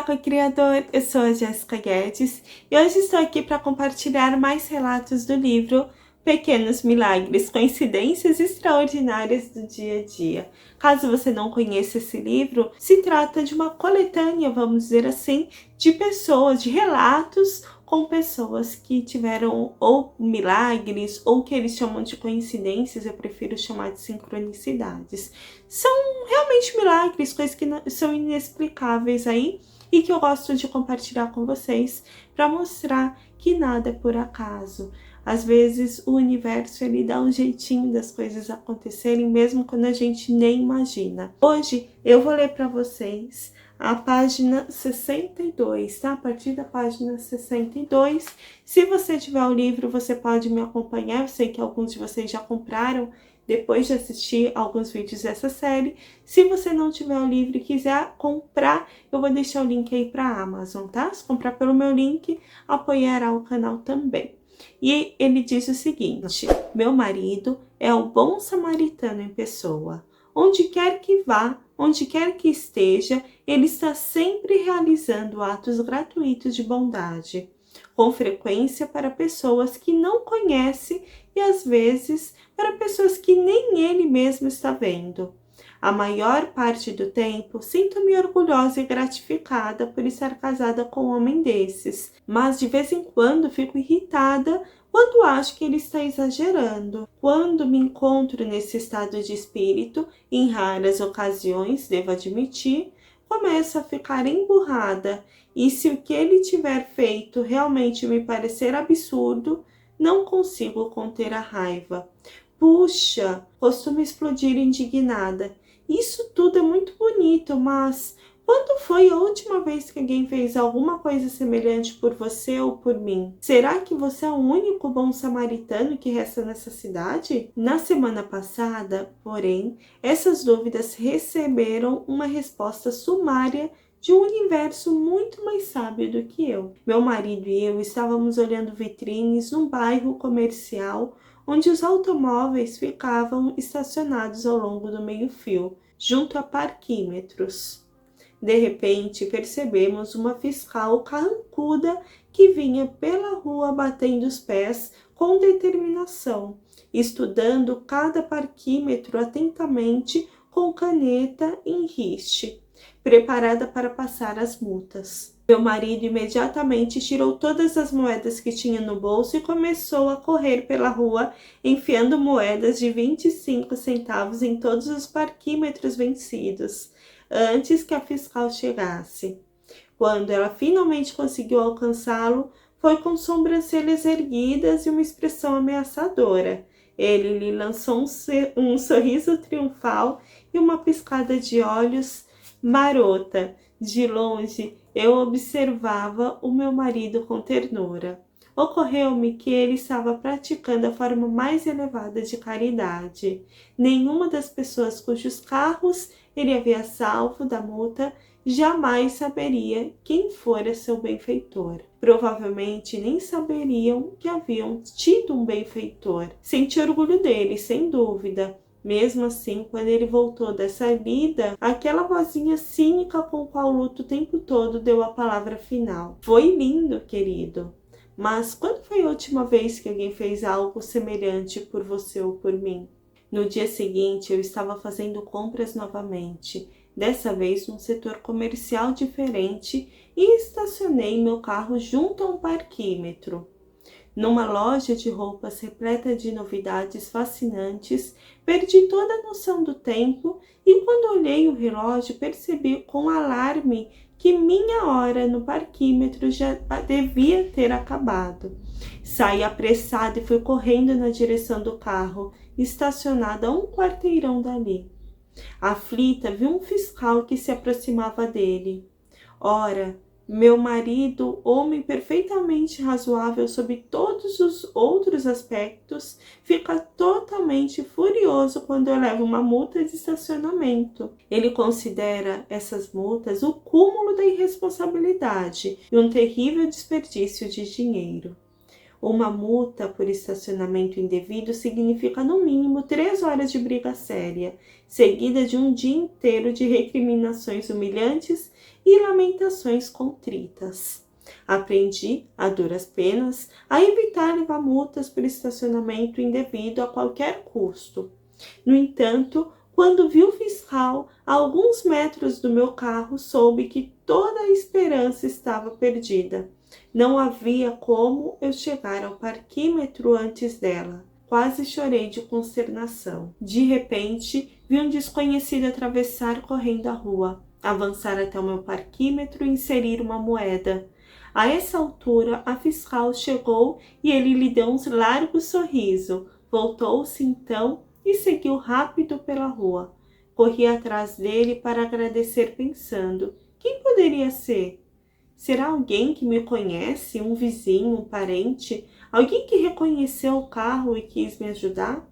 Olá, co-criador! Eu sou a Jéssica Guedes e hoje estou aqui para compartilhar mais relatos do livro Pequenos Milagres, Coincidências Extraordinárias do Dia a Dia. Caso você não conheça esse livro, se trata de uma coletânea, vamos dizer assim, de pessoas, de relatos com pessoas que tiveram ou milagres ou que eles chamam de coincidências, eu prefiro chamar de sincronicidades. São realmente milagres, coisas que são inexplicáveis aí e que eu gosto de compartilhar com vocês para mostrar que nada é por acaso. Às vezes o universo ele dá um jeitinho das coisas acontecerem mesmo quando a gente nem imagina. Hoje eu vou ler para vocês a página 62, tá? A partir da página 62. Se você tiver o livro, você pode me acompanhar. Eu sei que alguns de vocês já compraram depois de assistir alguns vídeos dessa série. Se você não tiver o livro e quiser comprar, eu vou deixar o link aí para a Amazon, tá? Se comprar pelo meu link, apoiará o canal também. E ele diz o seguinte: meu marido é o bom samaritano em pessoa. Onde quer que vá, onde quer que esteja, ele está sempre realizando atos gratuitos de bondade, com frequência para pessoas que não conhece e às vezes para pessoas que nem ele mesmo está vendo. A maior parte do tempo, sinto-me orgulhosa e gratificada por estar casada com um homem desses, mas de vez em quando fico irritada quando acho que ele está exagerando. Quando me encontro nesse estado de espírito, em raras ocasiões, devo admitir, começo a ficar emburrada e se o que ele tiver feito realmente me parecer absurdo, não consigo conter a raiva. Puxa, costumo explodir indignada. Isso tudo é muito bonito, mas quando foi a última vez que alguém fez alguma coisa semelhante por você ou por mim? Será que você é o único bom samaritano que resta nessa cidade? Na semana passada, porém, essas dúvidas receberam uma resposta sumária de um universo muito mais sábio do que eu. Meu marido e eu estávamos olhando vitrines num bairro comercial onde os automóveis ficavam estacionados ao longo do meio-fio, junto a parquímetros. De repente, percebemos uma fiscal carrancuda que vinha pela rua batendo os pés com determinação, estudando cada parquímetro atentamente com caneta em riste, preparada para passar as multas. Meu marido imediatamente tirou todas as moedas que tinha no bolso e começou a correr pela rua, enfiando moedas de 25 centavos em todos os parquímetros vencidos, antes que a fiscal chegasse. Quando ela finalmente conseguiu alcançá-lo, foi com sobrancelhas erguidas e uma expressão ameaçadora. Ele lhe lançou um sorriso triunfal e uma piscada de olhos marota. De longe, eu observava o meu marido com ternura. Ocorreu-me que ele estava praticando a forma mais elevada de caridade. Nenhuma das pessoas cujos carros ele havia salvo da multa jamais saberia quem fora seu benfeitor. Provavelmente nem saberiam que haviam tido um benfeitor. Senti orgulho dele, sem dúvida. Mesmo assim, quando ele voltou dessa lida, aquela vozinha cínica com a qual luto o tempo todo deu a palavra final. Foi lindo, querido. Mas quando foi a última vez que alguém fez algo semelhante por você ou por mim? No dia seguinte, eu estava fazendo compras novamente, dessa vez num setor comercial diferente, e estacionei meu carro junto a um parquímetro. Numa loja de roupas repleta de novidades fascinantes, perdi toda a noção do tempo e quando olhei o relógio percebi com alarme que minha hora no parquímetro já devia ter acabado. Saí apressada e fui correndo na direção do carro, estacionado a um quarteirão dali. Aflita, vi um fiscal que se aproximava dele. Ora, meu marido, homem perfeitamente razoável sob todos os outros aspectos, fica totalmente furioso quando eu levo uma multa de estacionamento. Ele considera essas multas o cúmulo da irresponsabilidade e um terrível desperdício de dinheiro. Uma multa por estacionamento indevido significa no mínimo 3 horas de briga séria, seguida de um dia inteiro de recriminações humilhantes e lamentações contritas. Aprendi, a duras penas, a evitar levar multas por estacionamento indevido a qualquer custo. No entanto, quando vi o fiscal a alguns metros do meu carro, soube que toda a esperança estava perdida. Não havia como eu chegar ao parquímetro antes dela. Quase chorei de consternação. De repente, vi um desconhecido atravessar correndo a rua, avançar até o meu parquímetro e inserir uma moeda. A essa altura, a fiscal chegou e ele lhe deu um largo sorriso. Voltou-se então e seguiu rápido pela rua. Corri atrás dele para agradecer pensando, quem poderia ser? Será alguém que me conhece, um vizinho, um parente, alguém que reconheceu o carro e quis me ajudar?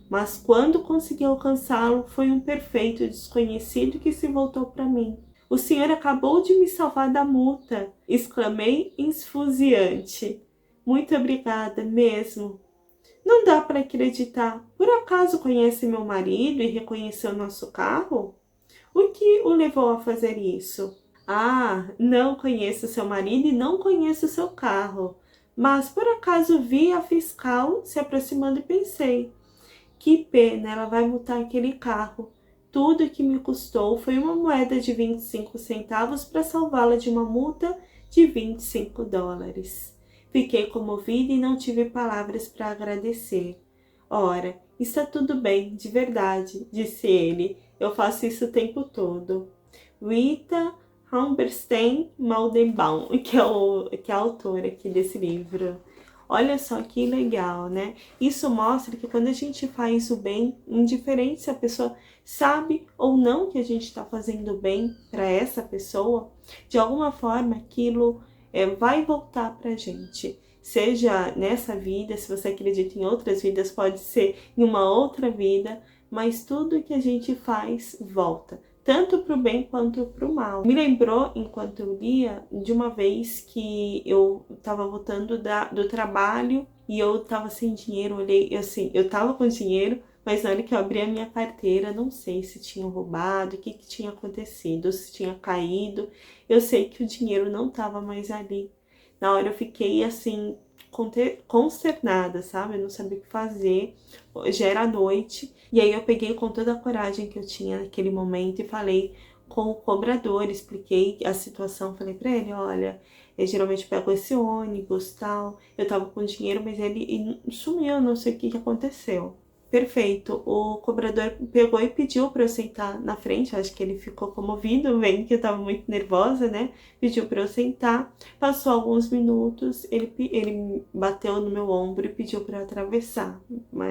Mas quando consegui alcançá-lo, foi um perfeito desconhecido que se voltou para mim. O senhor acabou de me salvar da multa, exclamei esfuziante. Muito obrigada mesmo. Não dá para acreditar. Por acaso conhece meu marido e reconheceu nosso carro? O que o levou a fazer isso? Ah, não conheço seu marido e não conheço seu carro. Mas por acaso vi a fiscal se aproximando e pensei, que pena, ela vai multar aquele carro. Tudo que me custou foi uma moeda de 25 centavos para salvá-la de uma multa de $25. Fiquei comovida e não tive palavras para agradecer. Ora, está tudo bem, de verdade, disse ele. Eu faço isso o tempo todo. Rita Hamberstein Maldenbaum, que é a autora aqui desse livro. Olha só que legal, né? Isso mostra que quando a gente faz o bem, indiferente se a pessoa sabe ou não que a gente está fazendo bem para essa pessoa, de alguma forma aquilo vai voltar para a gente. Seja nessa vida, se você acredita em outras vidas, pode ser em uma outra vida, mas tudo que a gente faz volta, tanto para o bem quanto para o mal. Me lembrou, enquanto eu lia, de uma vez que eu estava voltando do trabalho e eu estava sem dinheiro, olhei assim, eu estava com dinheiro, mas na hora que eu abri a minha carteira, não sei se tinham roubado, o que tinha acontecido, se tinha caído, eu sei que o dinheiro não estava mais ali. Na hora eu fiquei assim, consternada, sabe? Eu não sabia o que fazer, já era noite, e aí eu peguei com toda a coragem que eu tinha naquele momento e falei com o cobrador, expliquei a situação, falei pra ele, olha, eu geralmente pego esse ônibus, tal, eu tava com dinheiro, mas ele sumiu, não sei o que aconteceu. Perfeito, o cobrador pegou e pediu para eu sentar na frente, acho que ele ficou comovido, vendo que eu tava muito nervosa, né? Pediu para eu sentar, passou alguns minutos, ele bateu no meu ombro e pediu para eu atravessar,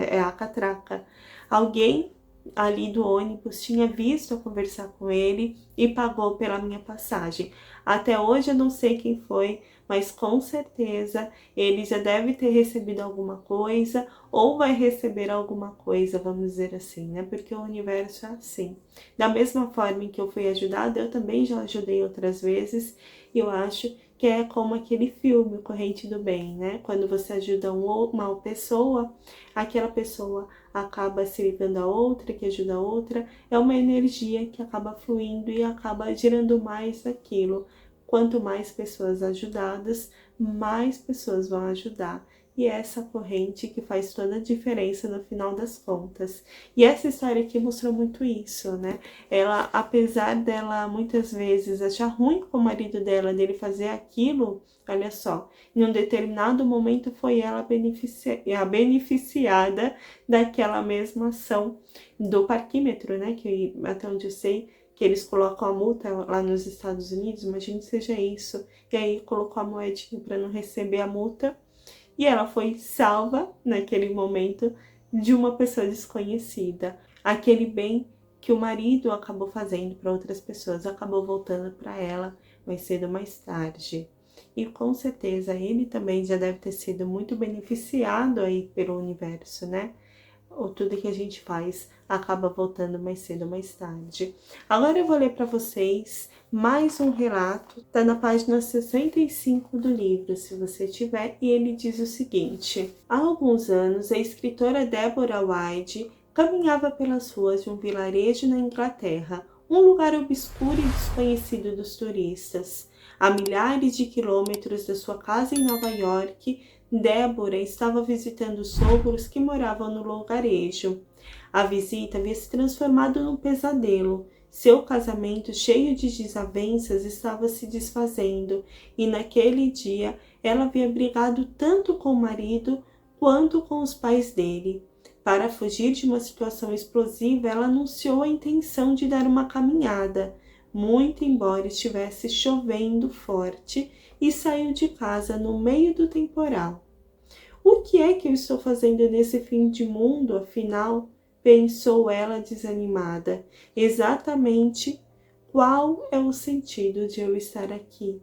é a catraca. Alguém ali do ônibus tinha visto eu conversar com ele e pagou pela minha passagem. Até hoje eu não sei quem foi, mas com certeza ele já deve ter recebido alguma coisa ou vai receber alguma coisa, vamos dizer assim, né? Porque o universo é assim. Da mesma forma em que eu fui ajudada, eu também já ajudei outras vezes e eu acho que é como aquele filme, Corrente do Bem, né? Quando você ajuda uma pessoa, aquela pessoa acaba se ligando a outra, que ajuda a outra, é uma energia que acaba fluindo e acaba gerando mais daquilo. Quanto mais pessoas ajudadas, mais pessoas vão ajudar. E é essa corrente que faz toda a diferença no final das contas. E essa história aqui mostrou muito isso, né? Ela, apesar dela muitas vezes achar ruim com o marido dele fazer aquilo, olha só, em um determinado momento foi ela a beneficiada daquela mesma ação do parquímetro, né? Que até onde eu sei, que eles colocam a multa lá nos Estados Unidos, imagine que seja isso. E aí colocou a moedinha para não receber a multa. E ela foi salva naquele momento de uma pessoa desconhecida. Aquele bem que o marido acabou fazendo para outras pessoas acabou voltando para ela mais cedo ou mais tarde. E com certeza ele também já deve ter sido muito beneficiado aí pelo universo, né? Ou tudo que a gente faz acaba voltando mais cedo ou mais tarde. Agora eu vou ler para vocês mais um relato, está na página 65 do livro, se você tiver, e ele diz o seguinte: há alguns anos, a escritora Deborah White caminhava pelas ruas de um vilarejo na Inglaterra, um lugar obscuro e desconhecido dos turistas. A milhares de quilômetros da sua casa em Nova York, Débora estava visitando sogros que moravam no lugarejo. A visita havia se transformado num pesadelo. Seu casamento, cheio de desavenças, estava se desfazendo, e naquele dia ela havia brigado tanto com o marido quanto com os pais dele. Para fugir de uma situação explosiva, ela anunciou a intenção de dar uma caminhada, muito embora estivesse chovendo forte, e saiu de casa no meio do temporal. O que é que eu estou fazendo nesse fim de mundo, afinal? Pensou ela desanimada. Exatamente qual é o sentido de eu estar aqui?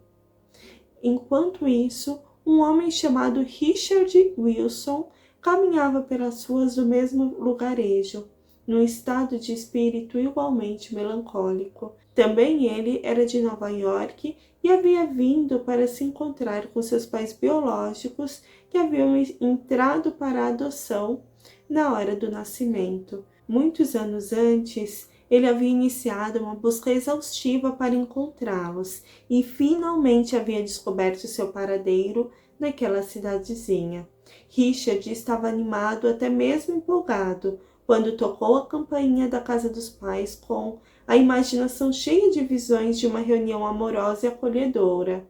Enquanto isso, um homem chamado Richard Wilson caminhava pelas ruas do mesmo lugarejo, num estado de espírito igualmente melancólico. Também ele era de Nova York e havia vindo para se encontrar com seus pais biológicos que haviam entrado para a adoção na hora do nascimento. Muitos anos antes, ele havia iniciado uma busca exaustiva para encontrá-los e finalmente havia descoberto seu paradeiro naquela cidadezinha. Richard estava animado, até mesmo empolgado, quando tocou a campainha da casa dos pais com a imaginação cheia de visões de uma reunião amorosa e acolhedora.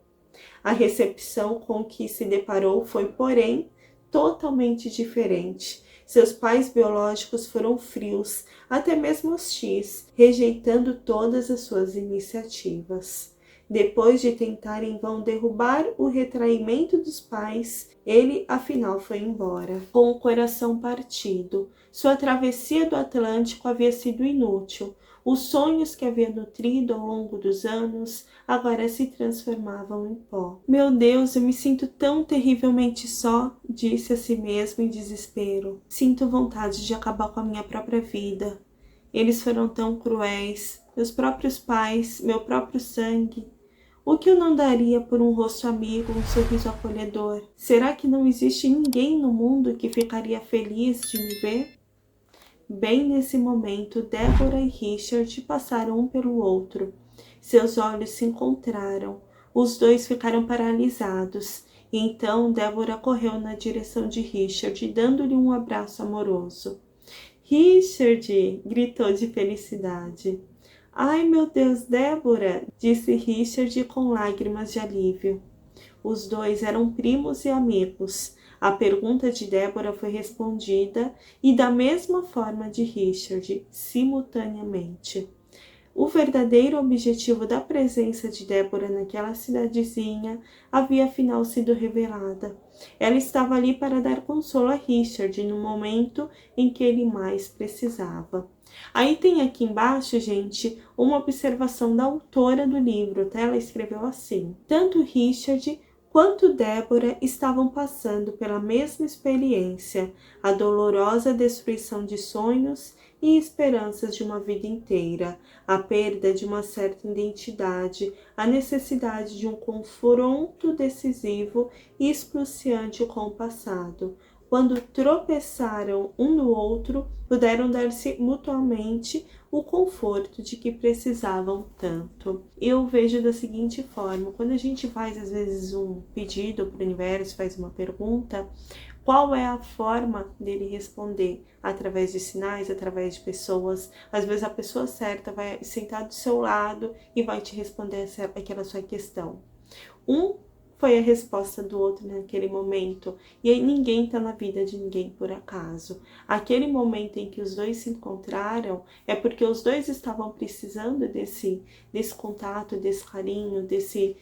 A recepção com que se deparou foi, porém, totalmente diferente. Seus pais biológicos foram frios, até mesmo hostis, rejeitando todas as suas iniciativas. Depois de tentar em vão derrubar o retraimento dos pais, ele afinal foi embora, com o coração partido. Sua travessia do Atlântico havia sido inútil. Os sonhos que havia nutrido ao longo dos anos agora se transformavam em pó. Meu Deus, eu me sinto tão terrivelmente só, disse a si mesmo em desespero. Sinto vontade de acabar com a minha própria vida. Eles foram tão cruéis, meus próprios pais, meu próprio sangue. O que eu não daria por um rosto amigo, um sorriso acolhedor? Será que não existe ninguém no mundo que ficaria feliz de me ver? Bem nesse momento, Débora e Richard passaram um pelo outro. Seus olhos se encontraram. Os dois ficaram paralisados. E então Débora correu na direção de Richard, dando-lhe um abraço amoroso. Richard! Gritou de felicidade. Ai, meu Deus, Débora! Disse Richard com lágrimas de alívio. Os dois eram primos e amigos. A pergunta de Débora foi respondida e da mesma forma de Richard, simultaneamente. O verdadeiro objetivo da presença de Débora naquela cidadezinha havia afinal sido revelada. Ela estava ali para dar consolo a Richard no momento em que ele mais precisava. Aí tem aqui embaixo, gente, uma observação da autora do livro, tá? Ela escreveu assim: tanto Richard quanto Débora estavam passando pela mesma experiência, a dolorosa destruição de sonhos e esperanças de uma vida inteira, a perda de uma certa identidade, a necessidade de um confronto decisivo e excruciante com o passado. Quando tropeçaram um no outro, puderam dar-se mutuamente o conforto de que precisavam tanto. Eu vejo da seguinte forma: quando a gente faz às vezes um pedido para o universo, faz uma pergunta, qual é a forma dele responder? Através de sinais, através de pessoas. Às vezes a pessoa certa vai sentar do seu lado e vai te responder aquela sua questão. Foi a resposta do outro naquele momento. E aí ninguém está na vida de ninguém por acaso. Aquele momento em que os dois se encontraram é porque os dois estavam precisando desse contato, desse carinho, desse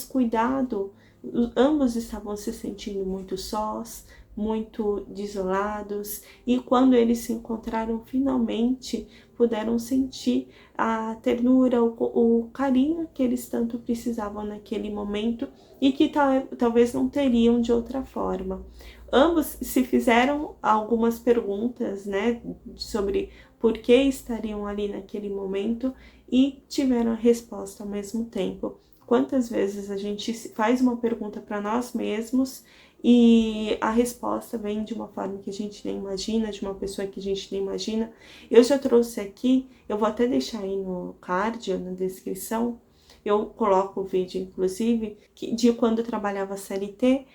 cuidado. Ambos estavam se sentindo muito sós, muito desolados, e quando eles se encontraram finalmente, puderam sentir a ternura, o carinho que eles tanto precisavam naquele momento e que talvez não teriam de outra forma. Ambos se fizeram algumas perguntas, sobre por que estariam ali naquele momento e tiveram a resposta ao mesmo tempo. Quantas vezes a gente faz uma pergunta para nós mesmos e a resposta vem de uma forma que a gente nem imagina, de uma pessoa que a gente nem imagina. Eu já trouxe aqui, eu vou até deixar aí no card ou na descrição, eu coloco o vídeo, inclusive, de quando eu trabalhava CLT,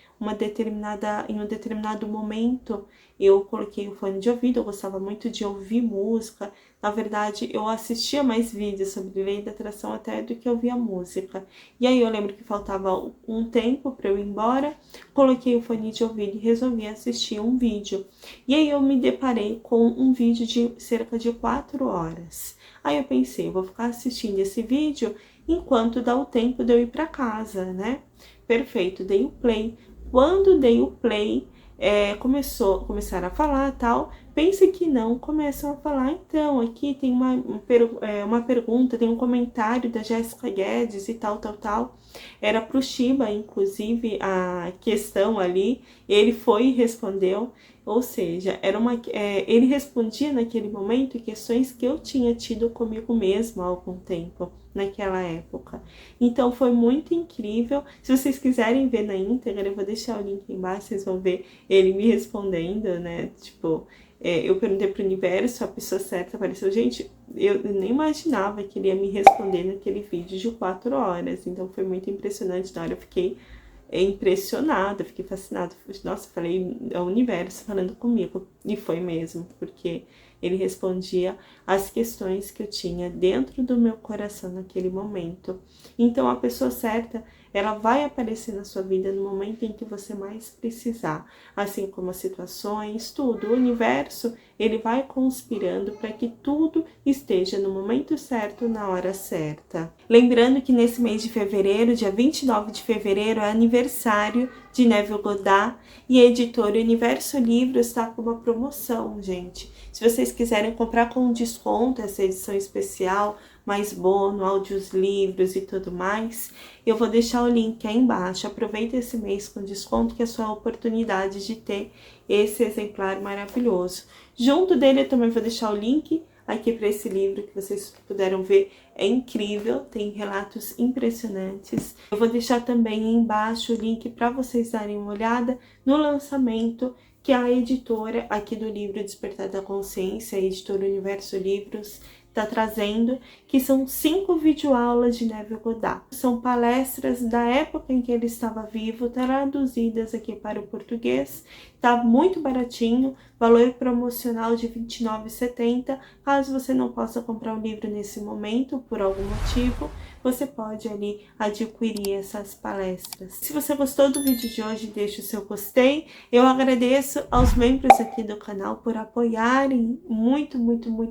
em um determinado momento, eu coloquei o fone de ouvido, eu gostava muito de ouvir música. Na verdade, eu assistia mais vídeos sobre lei da atração até do que ouvia música. E aí eu lembro que faltava um tempo para eu ir embora, coloquei o fone de ouvido e resolvi assistir um vídeo. E aí eu me deparei com um vídeo de cerca de 4 horas. Aí eu pensei, eu vou ficar assistindo esse vídeo enquanto dá o tempo de eu ir para casa, né? Perfeito, dei o play. Quando dei o play, começaram a falar tal, pense que não, começam a falar, então, aqui tem uma pergunta, tem um comentário da Jéssica Guedes e tal. Era pro Shiba, inclusive, a questão ali, ele foi e respondeu, ou seja, ele respondia naquele momento questões que eu tinha tido comigo mesma há algum tempo, naquela época. Então foi muito incrível. Se vocês quiserem ver na íntegra, eu vou deixar o link embaixo, vocês vão ver ele me respondendo, né? Tipo, eu perguntei pro universo, a pessoa certa apareceu. Gente, eu nem imaginava que ele ia me responder naquele vídeo de 4 horas. Então foi muito impressionante. Na hora eu fiquei impressionada, fiquei fascinada. Nossa, falei, é o universo falando comigo. E foi mesmo, porque ele respondia as questões que eu tinha dentro do meu coração naquele momento. Então, a pessoa certa, ela vai aparecer na sua vida no momento em que você mais precisar. Assim como as situações, tudo. O universo, ele vai conspirando para que tudo esteja no momento certo, na hora certa. Lembrando que nesse mês de fevereiro, dia 29 de fevereiro, é aniversário de Neville Goddard e a editora Universo Livros está com uma promoção, gente. Se vocês quiserem comprar com desconto essa edição especial, mais bônus, áudios, livros e tudo mais, eu vou deixar o link aí embaixo. Aproveita esse mês com desconto, que é a sua oportunidade de ter esse exemplar maravilhoso. Junto dele eu também vou deixar o link aqui para esse livro que vocês puderam ver. É incrível, tem relatos impressionantes. Eu vou deixar também aí embaixo o link para vocês darem uma olhada no lançamento que a editora aqui do livro Despertar da Consciência, a editora Universo Livros, está trazendo, que são 5 videoaulas de Neville Goddard. São palestras da época em que ele estava vivo, traduzidas aqui para o português. Tá muito baratinho, valor promocional de R$ 29,70. Caso você não possa comprar o livro nesse momento, por algum motivo, você pode ali adquirir essas palestras. Se você gostou do vídeo de hoje, deixa o seu gostei. Eu agradeço aos membros aqui do canal por apoiarem. Muito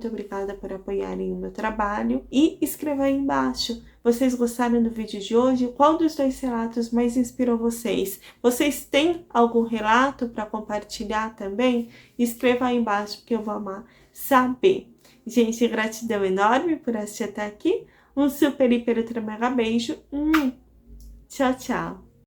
obrigada por apoiarem o meu trabalho. E escreva aí embaixo. Vocês gostaram do vídeo de hoje? Qual dos 2 relatos mais inspirou vocês? Vocês têm algum relato para compartilhar também? Escreva aí embaixo, porque eu vou amar saber. Gente, gratidão enorme por assistir até aqui. Um super, hiper, ultra, mega beijo. Tchau, tchau.